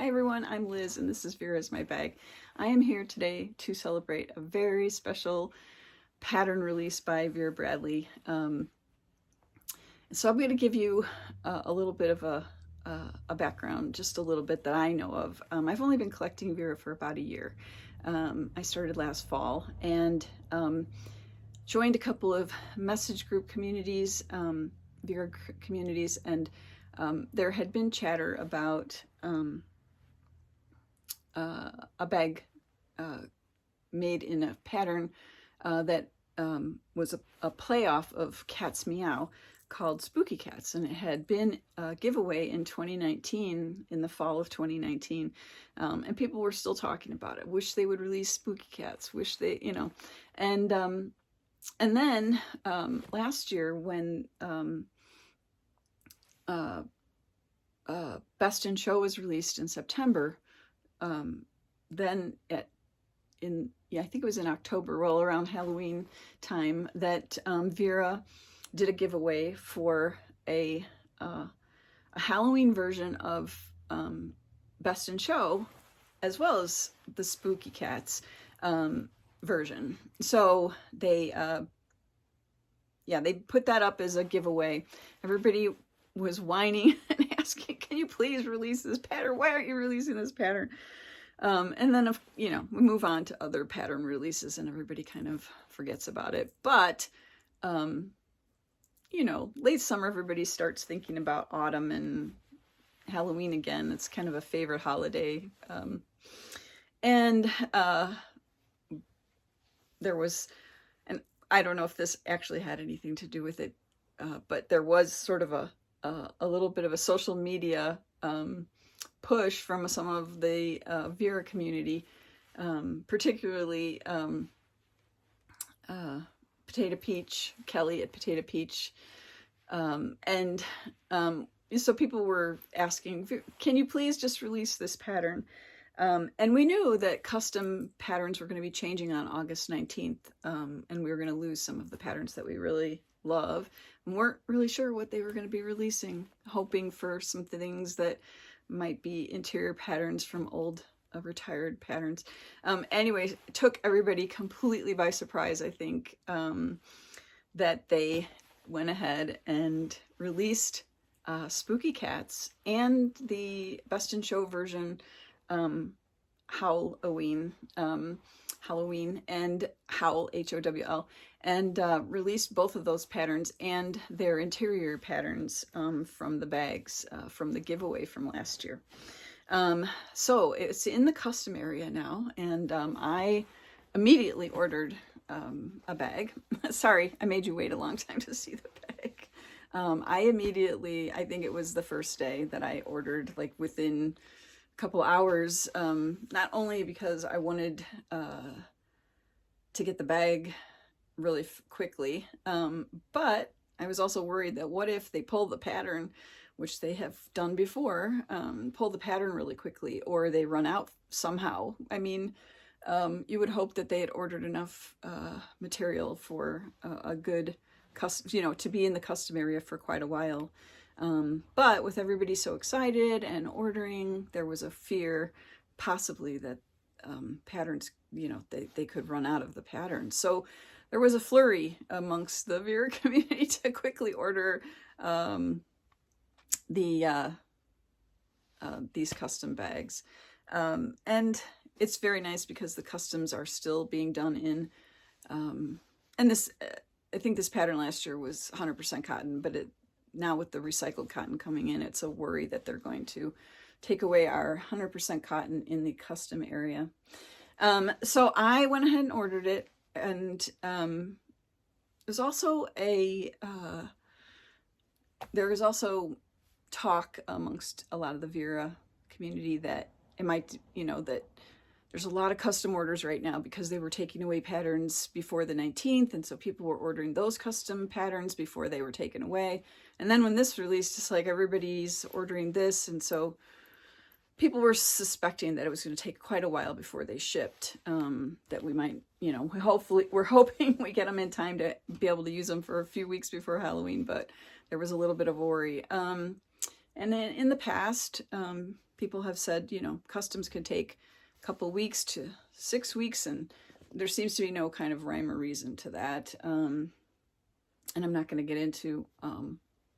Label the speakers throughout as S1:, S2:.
S1: Hi everyone, I'm Liz and this is Vera's My Bag. I am here today to celebrate a very special pattern release by Vera Bradley. So I'm going to give you a little bit of a background, just a little bit that I know of. I've only been collecting Vera for about a year. I started last fall and joined a couple of message group communities, Vera communities, and there had been chatter about a bag made in a pattern that was a playoff of Cat's Meow called Spooky Cats, and it had been a giveaway in 2019, in the fall of 2019, and people were still talking about it. Wish they would release Spooky Cats, wish they, and then last year when Best in Show was released in September, then I think it was in October, well, around Halloween time, that Vera did a giveaway for a Halloween version of Best in Show, as well as the Spooky Cats version. So they put that up as a giveaway. Everybody was whining and asking, can you please release this pattern? Why aren't you releasing this pattern? And then, we move on to other pattern releases and everybody kind of forgets about it. But, late summer, everybody starts thinking about autumn and Halloween again. It's kind of a favorite holiday. There was, and I don't know if this actually had anything to do with it, but there was sort of a little bit of a social media push from some of the Vera community, particularly Potato Peach, Kelly at Potato Peach, so people were asking, can you please just release this pattern? And we knew that custom patterns were going to be changing on August 19th, and we were going to lose some of the patterns that we really love and weren't really sure what they were going to be releasing, hoping for some things that might be interior patterns from old retired patterns. Anyway, it took everybody completely by surprise, I think, that they went ahead and released Spooky Cats and the Best in Show version, Howl-o-ween, Halloween, and Howl, H-O-W-L, and released both of those patterns and their interior patterns from the bags from the giveaway from last year. So it's in the custom area now, and I immediately ordered a bag. Sorry, I made you wait a long time to see the bag. I think it was the first day that I ordered, like within couple hours, not only because I wanted to get the bag really quickly, but I was also worried that what if they pull the pattern, which they have done before, pull the pattern really quickly, or they run out somehow. I mean, you would hope that they had ordered enough material for a good custom, to be in the custom area for quite a while. But with everybody so excited and ordering, there was a fear possibly that patterns, they could run out of the patterns. So there was a flurry amongst the Vera community to quickly order these custom bags. And it's very nice because the customs are still being done in, and this, I think this pattern last year was 100% cotton, but now with the recycled cotton coming in, it's a worry that they're going to take away our 100% cotton in the custom area. So I went ahead and ordered it, and there's also there is also talk amongst a lot of the Vera community that it might, that there's a lot of custom orders right now because they were taking away patterns before the 19th, and so people were ordering those custom patterns before they were taken away. And then when this released, it's like everybody's ordering this, and so people were suspecting that it was going to take quite a while before they shipped, that we might, we're hoping we get them in time to be able to use them for a few weeks before Halloween, but there was a little bit of worry. And then in the past, people have said, you know, customs can take a couple weeks to 6 weeks, and there seems to be no kind of rhyme or reason to that. And I'm not going to get into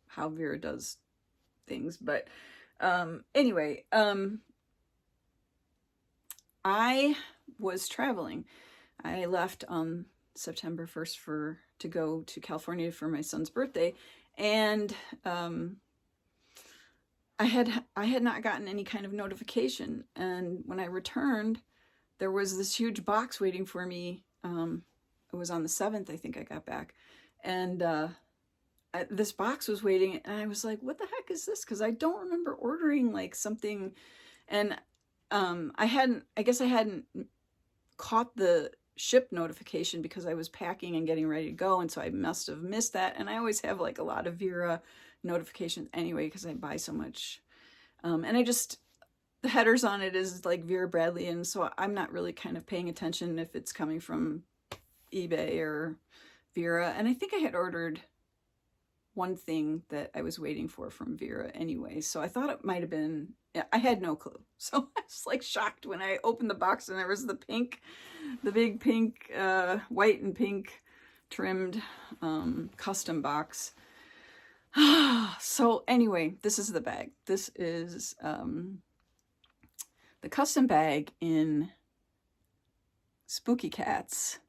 S1: how Vera does things, but anyway, I was traveling. I left on September 1st to go to California for my son's birthday, and I had not gotten any kind of notification. And when I returned, there was this huge box waiting for me. It was on the 7th, I think I got back, and this box was waiting, and I was like, what the heck is this? Because I don't remember ordering like something. And I guess I hadn't caught the ship notification because I was packing and getting ready to go, and so I must have missed that. And I always have like a lot of Vera notifications anyway because I buy so much, and the headers on it is like Vera Bradley, and so I'm not really kind of paying attention if it's coming from eBay or Vera. And I think I had ordered one thing that I was waiting for from Vera anyway, so I thought it might have been, I had no clue. So I was like shocked when I opened the box and there was the big pink, white and pink trimmed custom box. So anyway, this is the bag. This is the custom bag in Spooky Cats.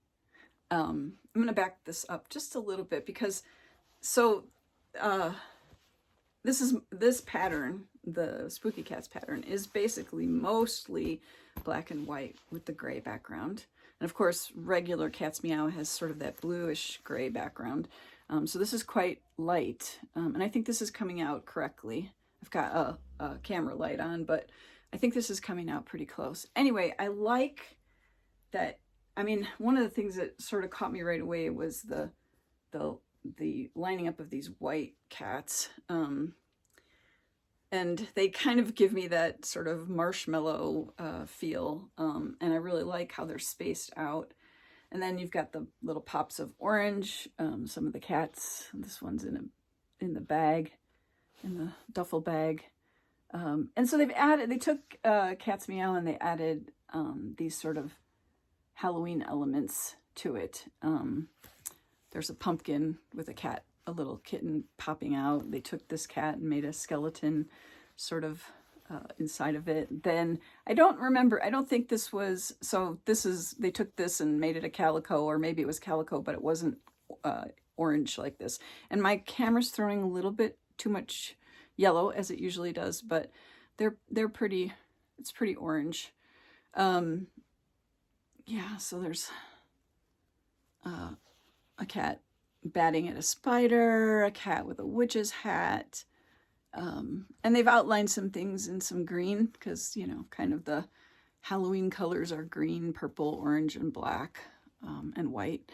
S1: I'm going to back this up just a little bit because this pattern, the Spooky Cats pattern, is basically mostly black and white with the gray background. And of course, regular Cat's Meow has sort of that bluish gray background. So this is quite light. And I think this is coming out correctly. I've got a camera light on, but I think this is coming out pretty close. Anyway, I like that. I mean, one of the things that sort of caught me right away was the lining up of these white cats. And they kind of give me that sort of marshmallow feel. And I really like how they're spaced out. And then you've got the little pops of orange. Some of the cats, this one's in the bag, in the duffel bag. And so they took Cat's Meow and they added these sort of Halloween elements to it. There's a pumpkin with a little kitten popping out. They took this cat and made a skeleton sort of inside of it. Then I don't think this was, they took this and made it a calico, or maybe it was calico, but it wasn't orange like this. And my camera's throwing a little bit too much yellow, as it usually does, but it's pretty orange. Yeah, so there's a cat batting at a spider, a cat with a witch's hat, and they've outlined some things in some green because, you know, kind of the Halloween colors are green, purple, orange, and black, and white.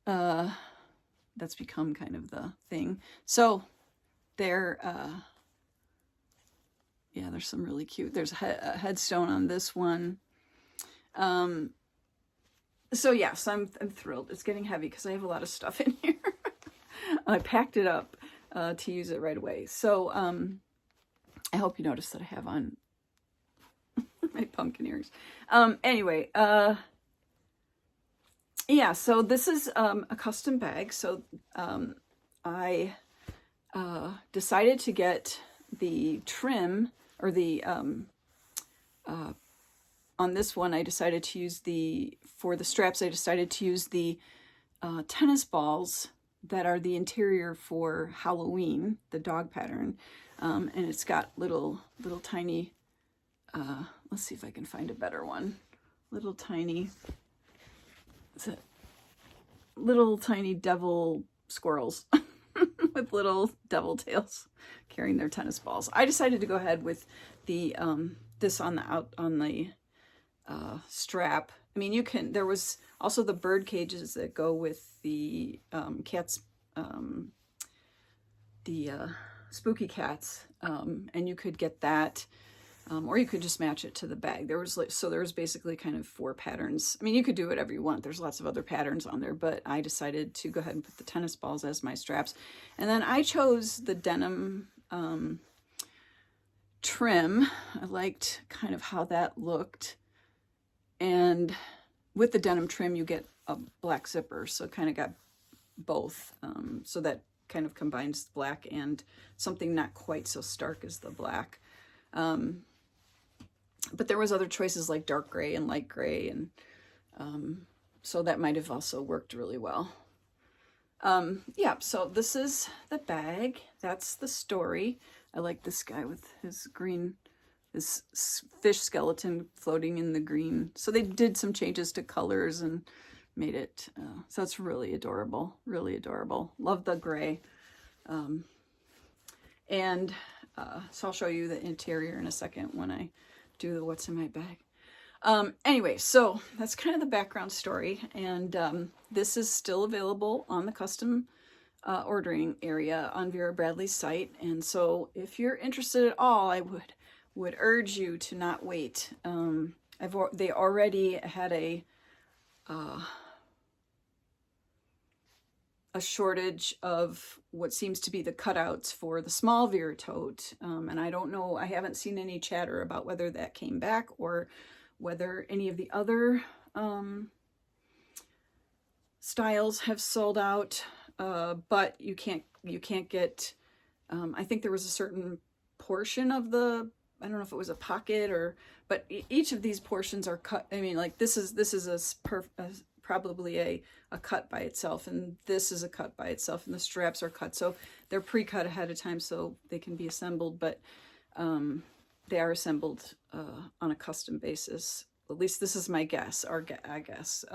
S1: That's become kind of the thing. So there's some really cute, there's a headstone on this one. So yes, I'm thrilled. It's getting heavy because I have a lot of stuff in here. I packed it up to use it right away. So I hope you notice that I have on my pumpkin ears. Anyway, yeah, so this is a custom bag. So I decided to get the trim, or the on this one, I decided to use for the straps, I decided to use the tennis balls that are the interior for Howl-o-ween, the dog pattern. And it's got little tiny, let's see if I can find a better one. Little tiny devil squirrels with little devil tails carrying their tennis balls. I decided to go ahead with the this on the strap. I mean, there was also the bird cages that go with the cats, Spooky Cats, and you could get that, or you could just match it to the bag. There was basically kind of 4 patterns. I mean, you could do whatever you want. There's lots of other patterns on there, but I decided to go ahead and put the tennis balls as my straps. And then I chose the denim trim. I liked kind of how that looked. And with the denim trim, you get a black zipper. So kind of got both. So that kind of combines black and something not quite so stark as the black. But there was other choices like dark gray and light gray. And so that might have also worked really well. Yeah, so this is the bag. That's the story. I like this guy with his green, his fish skeleton floating in the green. So they did some changes to colors and made it, so it's really adorable, really adorable. Love the gray. So I'll show you the interior in a second when I do the what's in my bag. Anyway, so that's kind of the background story, and this is still available on the custom ordering area on Vera Bradley's site. And so if you're interested at all, I would urge you to not wait. They already had a shortage of what seems to be the cutouts for the small Vera tote, and I don't know, I haven't seen any chatter about whether that came back or whether any of the other styles have sold out, but you can't get, I think there was a certain portion of the, I don't know if it was a pocket or, but each of these portions are cut. I mean, like this is probably a cut by itself, and this is a cut by itself, and the straps are cut. So they're pre-cut ahead of time so they can be assembled, but they are assembled on a custom basis. At least this is my guess, I guess.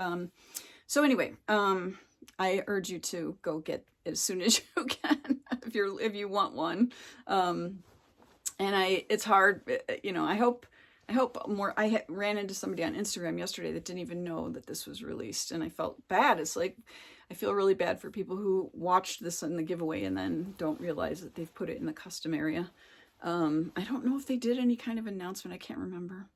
S1: So anyway, I urge you to go get it as soon as you can if you want one. And it's hard, you know. I hope more. I ran into somebody on Instagram yesterday that didn't even know that this was released, and I felt bad. It's like, I feel really bad for people who watched this in the giveaway and then don't realize that they've put it in the custom area. I don't know if they did any kind of announcement. I can't remember.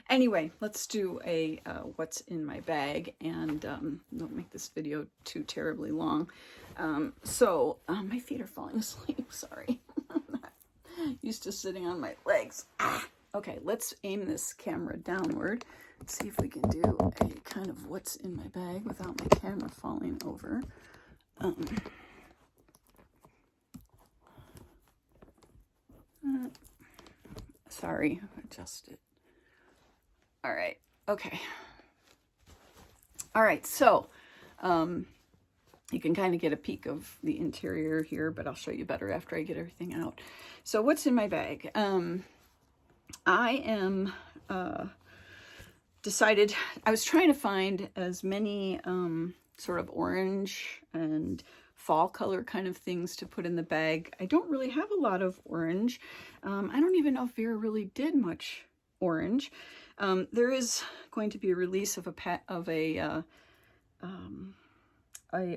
S1: Anyway, let's do a what's in my bag, and don't make this video too terribly long. My feet are falling asleep. Sorry. I'm not used to sitting on my legs. Okay, let's aim this camera downward. Let's see if we can do a kind of what's in my bag without my camera falling over. Sorry, adjust it. All right, okay. All right, so you can kind of get a peek of the interior here, but I'll show you better after I get everything out. So what's in my bag? I am decided, I was trying to find as many sort of orange and fall color kind of things to put in the bag. I don't really have a lot of orange. I don't even know if Vera really did much orange. There is going to be a release of a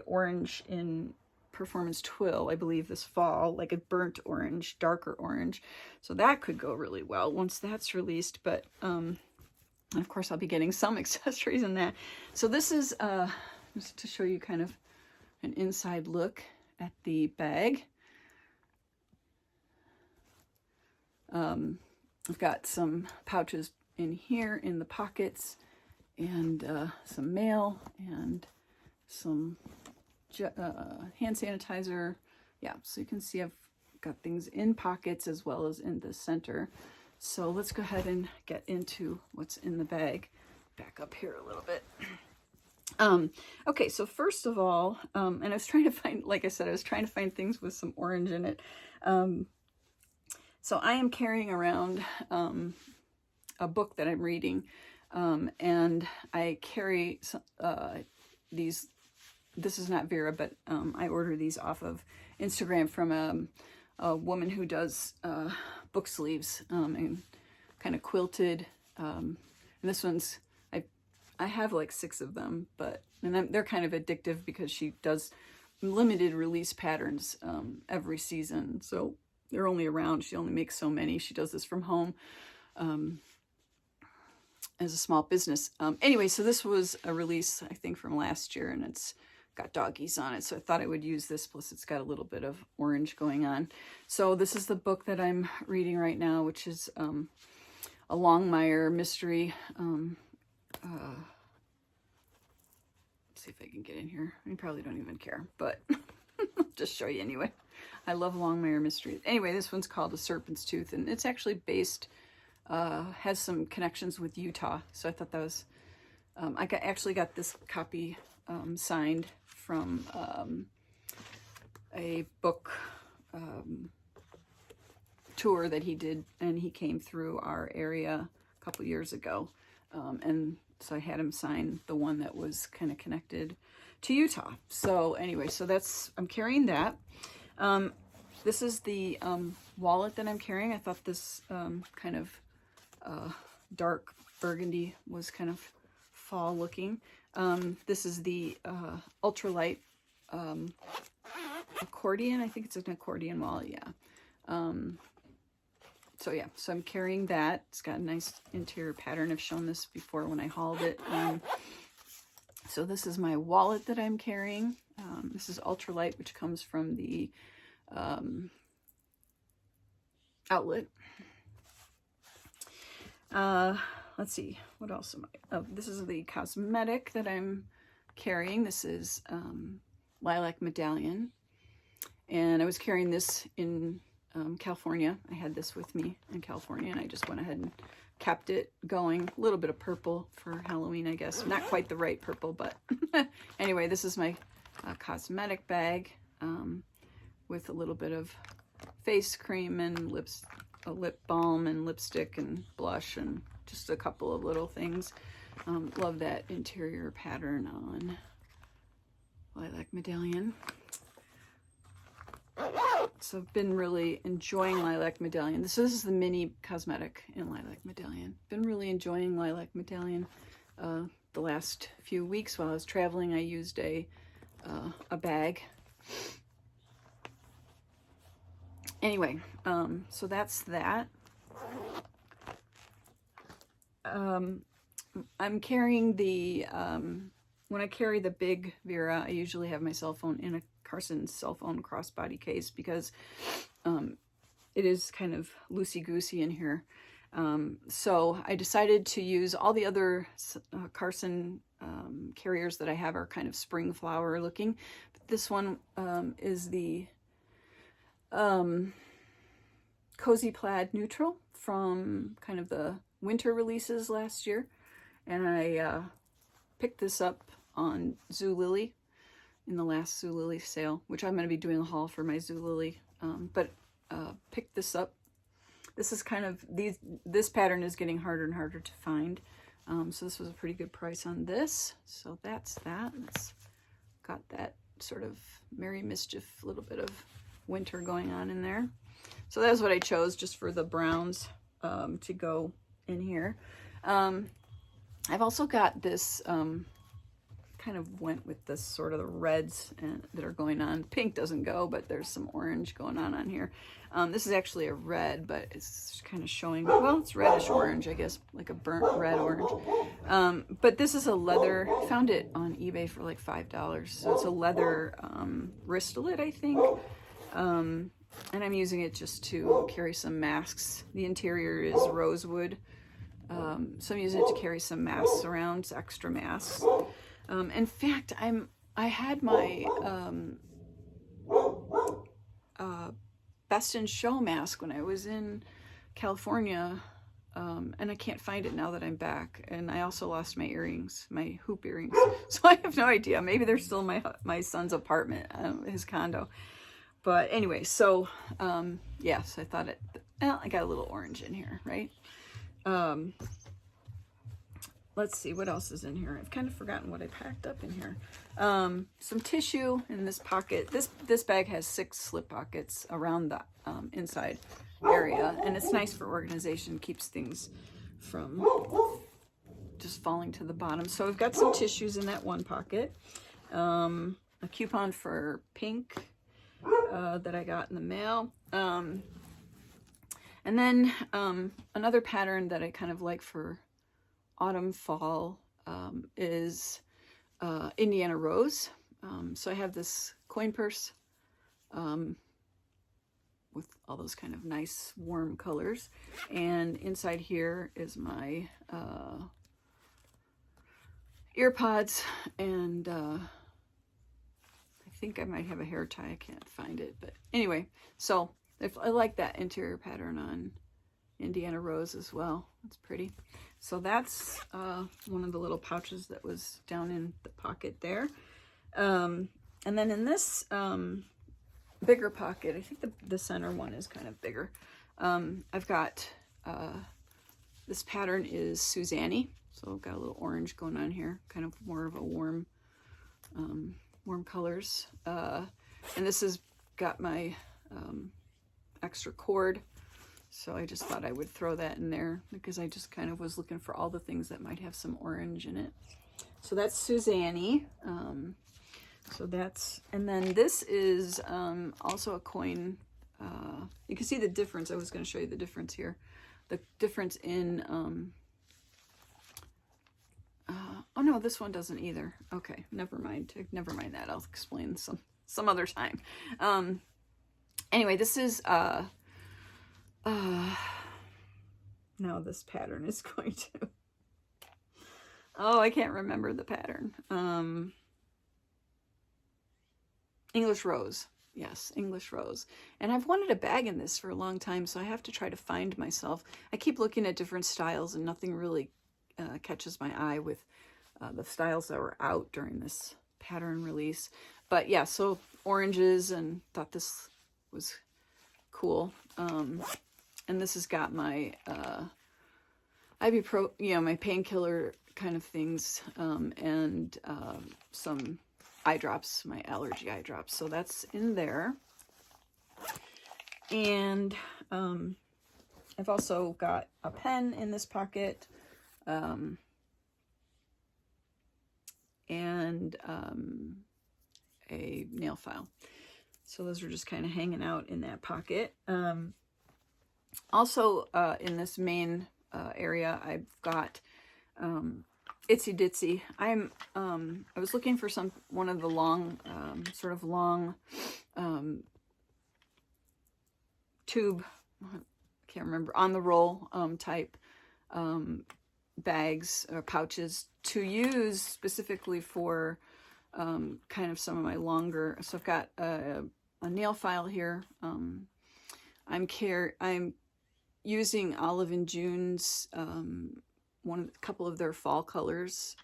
S1: orange in Performance Twill, I believe, this fall, like a burnt orange, darker orange. So that could go really well once that's released. But of course, I'll be getting some accessories in that. So this is just to show you kind of an inside look at the bag. I've got some pouches in here in the pockets, and some mail and some hand sanitizer. Yeah, so you can see I've got things in pockets as well as in the center. So let's go ahead and get into what's in the bag. Back up here a little bit. Okay, so first of all, and I was trying to find, like I said, I was trying to find things with some orange in it. So I am carrying around a book that I'm reading, and I carry these. This is not Vera, but I order these off of Instagram from a woman who does book sleeves and kind of quilted. And this one's, I have like 6 of them, and they're kind of addictive because she does limited release patterns every season. So they're only around, she only makes so many. She does this from home as a small business. Anyway, so this was a release, I think, from last year, and it's got doggies on it, so I thought I would use this, plus it's got a little bit of orange going on. So this is the book that I'm reading right now, which is a Longmire mystery. Let's see if I can get in here. I probably don't even care, but I'll just show you anyway. I love Longmire mysteries. Anyway, this one's called A Serpent's Tooth, and it's actually based, has some connections with Utah, so I thought that was, actually got this copy signed from a book tour that he did, and he came through our area a couple years ago, and so I had him sign the one that was kind of connected to Utah. So anyway, so that's, I'm carrying that. This is the wallet that I'm carrying. I thought this kind of dark burgundy was kind of fall looking. This is the ultralight accordion. I think it's an accordion wallet, yeah. So yeah, so I'm carrying that. It's got a nice interior pattern. I've shown this before when I hauled it. So this is my wallet that I'm carrying. This is ultralight, which comes from the outlet. Let's see, what else am I? Oh, this is the cosmetic that I'm carrying. This is Lilac Medallion. And I was carrying this in California. I had this with me in California, and I just went ahead and kept it going. A little bit of purple for Halloween, I guess. Not quite the right purple, but anyway, this is my cosmetic bag with a little bit of face cream and a lip balm and lipstick and blush and just a couple of little things. Love that interior pattern on Lilac Medallion. So I've been really enjoying Lilac Medallion. This is the mini cosmetic in Lilac Medallion. Been really enjoying Lilac Medallion. The last few weeks while I was traveling, I used a bag. Anyway, so that's that. I'm carrying the, when I carry the big Vera, I usually have my cell phone in a Carson cell phone crossbody case because it is kind of loosey-goosey in here. So I decided to use all the other Carson carriers that I have are kind of spring flower looking. But this one is the Cozy Plaid Neutral from kind of the winter releases last year. And I picked this up on Zulily in the last Zulily sale, which I'm going to be doing a haul for my Zulily. But picked this up. This is kind of, this pattern is getting harder and harder to find. So this was a pretty good price on this. So that's that. It's got that sort of Merry Mischief, little bit of winter going on in there. So that's what I chose just for the browns to go in here. I've also got this, kind of went with this sort of the reds that are going on. Pink doesn't go, but there's some orange going on here. This is actually a red, but it's kind of showing, well, it's reddish orange, I guess, like a burnt red orange. But this is a leather, found it on eBay for like $5. So it's a leather wristlet, I think. And I'm using it just to carry some masks. The interior is rosewood. So I'm using it to carry some masks around, extra masks. In fact, I had my Best in Show mask when I was in California, and I can't find it now that I'm back. And I also lost my earrings, my hoop earrings. So I have no idea. Maybe they're still in my son's apartment, his condo. But anyway, so yes, I thought I got a little orange in here, right? Let's see, what else is in here? I've kind of forgotten what I packed up in here. Some tissue in this pocket. This bag has 6 slip pockets around the inside area, and it's nice for organization. Keeps things from just falling to the bottom. So I've got some tissues in that one pocket. A coupon for pink that I got in the mail. And then another pattern that I kind of like for autumn, fall is Indiana Rose. So I have this coin purse with all those kind of nice warm colors. And inside here is my ear pods, and I think I might have a hair tie. I can't find it, but anyway, so if I like that interior pattern on Indiana Rose as well. It's pretty. So that's one of the little pouches that was down in the pocket there. And then in this bigger pocket, I think the center one is kind of bigger. I've got this pattern is Suzanne, so I've got a little orange going on here, kind of more of a warm colors. And this has got my extra cord, so I just thought I would throw that in there because I just kind of was looking for all the things that might have some orange in it. So that's Suzanne. So that's, and then this is also a coin. You can see the difference. I was going to show you the difference here. The difference in, oh no, this one doesn't either. Okay, never mind. Never mind that. I'll explain some other time. Anyway, this is, now this pattern is going to, oh, I can't remember the pattern. English Rose. Yes, English Rose. And I've wanted a bag in this for a long time, so I have to try to find myself. I keep looking at different styles and nothing really catches my eye with the styles that were out during this pattern release. But yeah, so oranges, and thought this was cool. And this has got my ibuprofen, you know, my painkiller kind of things, and some eye drops, my allergy eye drops. So that's in there. And I've also got a pen in this pocket, and a nail file. So those are just kind of hanging out in that pocket. Also, in this main area, I've got Itsy Ditsy. I was looking for one of the long, sort of long tube, I can't remember, on the roll type bags or pouches to use specifically for kind of some of my longer. So I've got a nail file here. I'm using Olive and June's a couple of their fall colors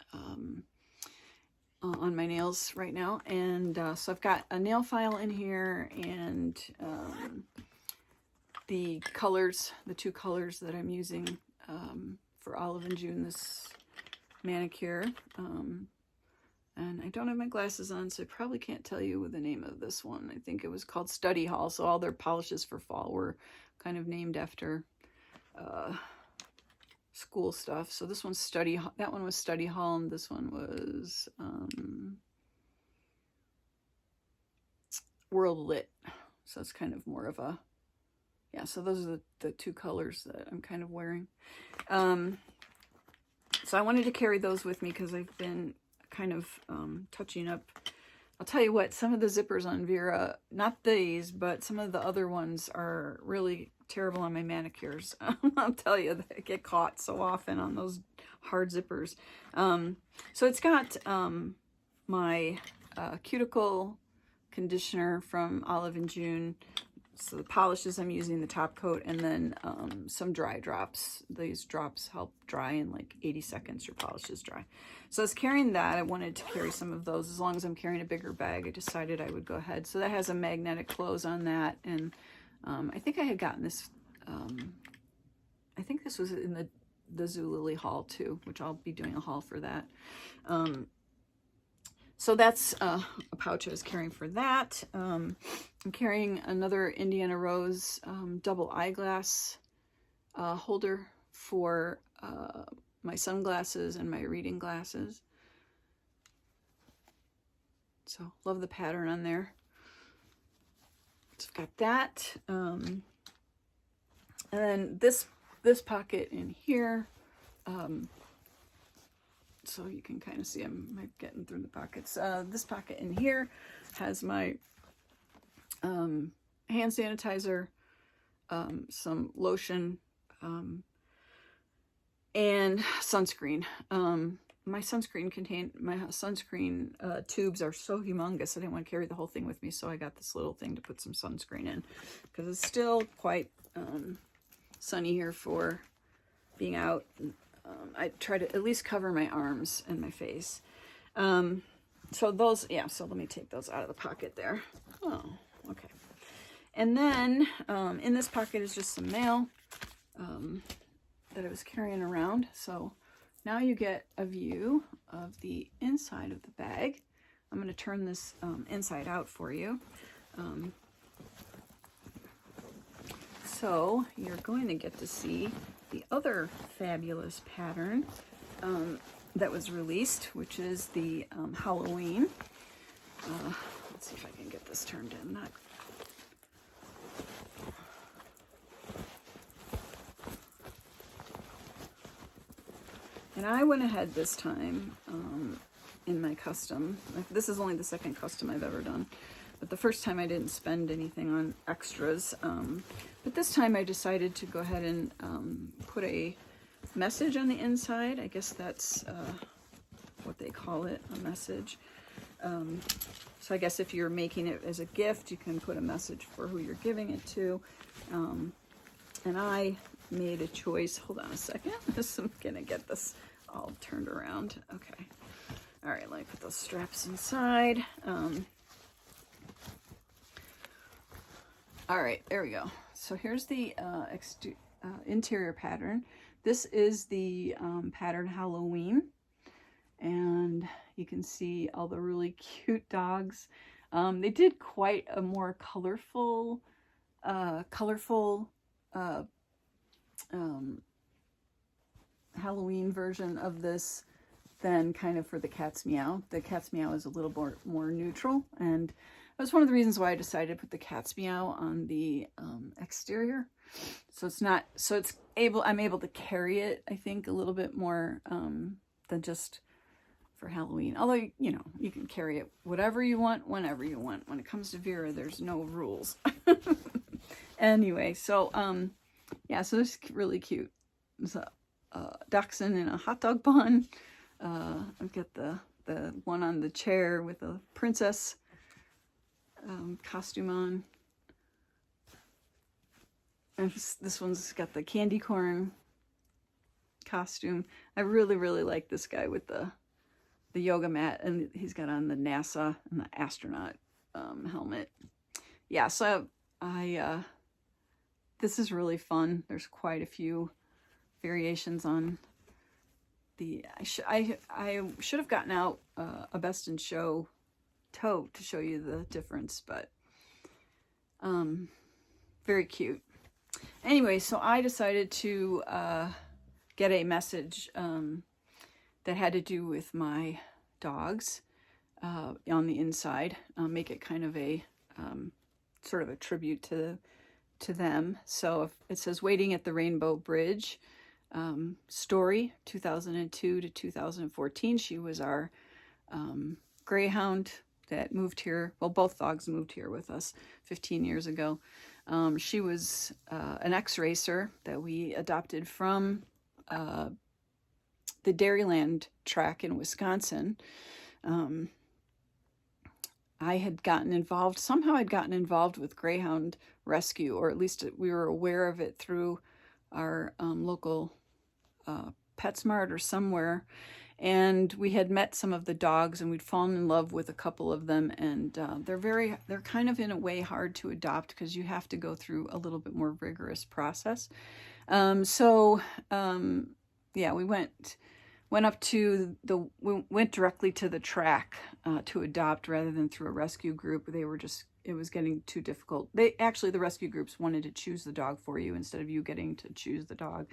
S1: on my nails right now, and so I've got a nail file in here, and the colors, the two colors that I'm using for Olive and June this manicure. And I don't have my glasses on, so I probably can't tell you the name of this one. I think it was called Study Hall. So all their polishes for fall were kind of named after school stuff. So this one's Study Hall. That one was Study Hall, and this one was World Lit. So it's kind of more of a, yeah, so those are the two colors that I'm kind of wearing. So I wanted to carry those with me because I've been kind of touching up. I'll tell you what, some of the zippers on Vera, not these, but some of the other ones are really terrible on my manicures. I'll tell you, they get caught so often on those hard zippers. So it's got my cuticle conditioner from Olive and June. So the polishes I'm using, the top coat, and then some dry drops. These drops help dry in like 80 seconds. Your polish is dry. So I was carrying that. I wanted to carry some of those. As long as I'm carrying a bigger bag, I decided I would go ahead. So that has a magnetic close on that. And I think I had gotten this, I think this was in the Zulily haul too, which I'll be doing a haul for that. So that's a pouch I was carrying for that. I'm carrying another Indiana Rose double eyeglass holder for my sunglasses and my reading glasses. So love the pattern on there. So I've got that. And then this pocket in here. so you can kind of see I'm getting through the pockets. This pocket in here has my hand sanitizer, some lotion, and sunscreen. My sunscreen tubes are so humongous, I didn't want to carry the whole thing with me, so I got this little thing to put some sunscreen in, because it's still quite sunny here for being out. I try to at least cover my arms and my face. So those, yeah, so let me take those out of the pocket there. Oh, okay. And then in this pocket is just some mail that I was carrying around. So now you get a view of the inside of the bag. I'm going to turn this inside out for you. So you're going to get to see the other fabulous pattern that was released, which is the Howl-o-ween. Let's see if I can get this turned in. And I went ahead this time in my custom. This is only the second custom I've ever done, but the first time I didn't spend anything on extras. But this time I decided to go ahead and put a message on the inside. I guess that's what they call it, a message. So I guess if you're making it as a gift, you can put a message for who you're giving it to. And I made a choice. Hold on a second. I'm gonna get this all turned around. Okay. All right, let me put those straps inside. All right, there we go. So here's the interior pattern. This is the pattern Howl-o-ween, and you can see all the really cute dogs. They did quite a more colorful Halloween version of this than kind of for the Cat's Meow. The Cat's Meow is a little more neutral, and that was one of the reasons why I decided to put the Cat's Meow on the exterior. So it's not, so it's able, I'm able to carry it, I think, a little bit more than just for Halloween. Although, you know, you can carry it whatever you want, whenever you want. When it comes to Vera, there's no rules. Anyway, so yeah, so it's really cute. There's a dachshund in a hot dog bun. I've got the one on the chair with a princess costume on. And this one's got the candy corn costume. I really, really like this guy with the yoga mat, and he's got on the NASA and the astronaut helmet. Yeah, so this is really fun. There's quite a few variations on the. I should have gotten out a best in show tote to show you the difference, but very cute. Anyway, so I decided to get a message that had to do with my dogs on the inside. Make it kind of a sort of a tribute to them. So it says, "Waiting at the Rainbow Bridge." Story, 2002 to 2014. She was our greyhound that moved here. Well, both dogs moved here with us 15 years ago. She was an ex-racer that we adopted from the Dairyland track in Wisconsin. I had gotten involved, somehow I'd gotten involved with greyhound rescue, or at least we were aware of it through our local PetSmart or somewhere. And we had met some of the dogs, and we'd fallen in love with a couple of them. And they're kind of in a way hard to adopt because you have to go through a little bit more rigorous process. Yeah, we went directly to the track to adopt rather than through a rescue group. It was getting too difficult. The rescue groups wanted to choose the dog for you instead of you getting to choose the dog.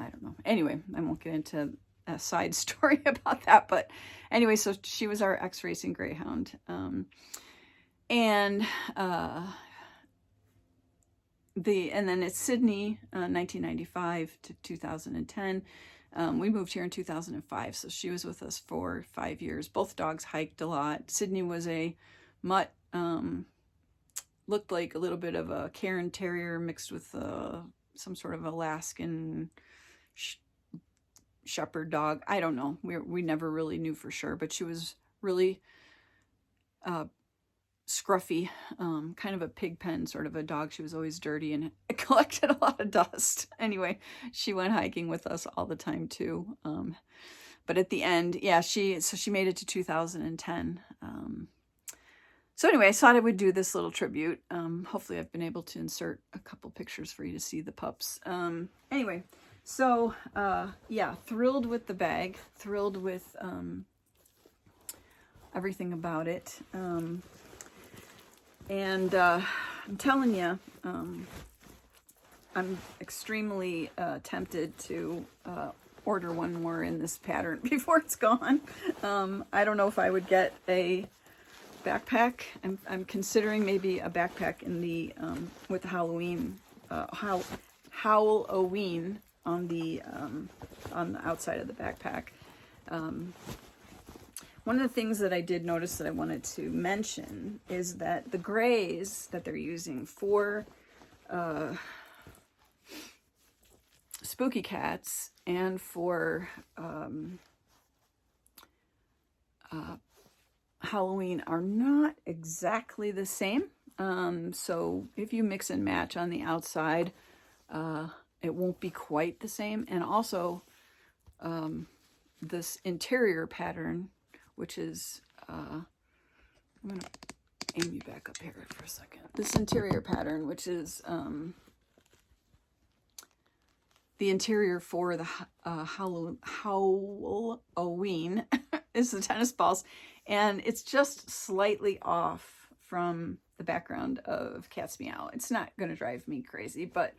S1: I don't know. Anyway, I won't get into a side story about that. But anyway, so she was our ex-racing greyhound. And then it's Sydney, 1995 to 2010. We moved here in 2005, so she was with us for 5 years. Both dogs hiked a lot. Sydney was a mutt, looked like a little bit of a Cairn Terrier mixed with some sort of Alaskan shepherd dog. I don't know. We never really knew for sure, but she was really scruffy, kind of a pig pen sort of a dog. She was always dirty and collected a lot of dust. Anyway, she went hiking with us all the time too. But at the end, yeah, she made it to 2010. So anyway, I thought I would do this little tribute. Hopefully I've been able to insert a couple pictures for you to see the pups. Anyway, so yeah, thrilled with the bag, thrilled with everything about it. And I'm telling you, I'm extremely tempted to order one more in this pattern before it's gone. I don't know if I would get a backpack. I'm considering maybe a backpack in the with the Howl-o-ween, Howl-o-ween on the outside of the backpack. One of the things that I did notice that I wanted to mention is that the grays that they're using for spooky cats and for Howl-o-ween are not exactly the same. So if you mix and match on the outside, it won't be quite the same. And also this interior pattern, which is, I'm going to aim you back up here for a second. This interior pattern, which is the interior for the Howl-o-ween is the tennis balls. And it's just slightly off from the background of Cat's Meow. It's not going to drive me crazy, but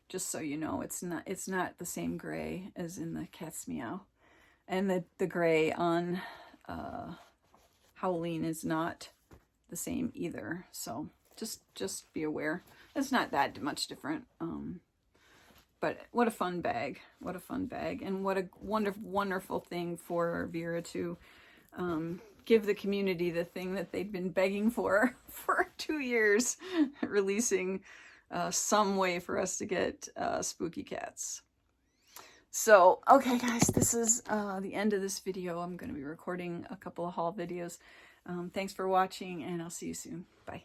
S1: just so you know, it's not the same gray as in the Cat's Meow. And the gray on Howl-o-ween is not the same either, so just be aware. It's not that much different. But what a fun bag, what a fun bag, and what a wonderful thing for Vera to give the community the thing that they'd been begging for 2 years, releasing some way for us to get spooky cats. So, okay guys, this is the end of this video. I'm going to be recording a couple of haul videos. Thanks for watching, and I'll see you soon. Bye.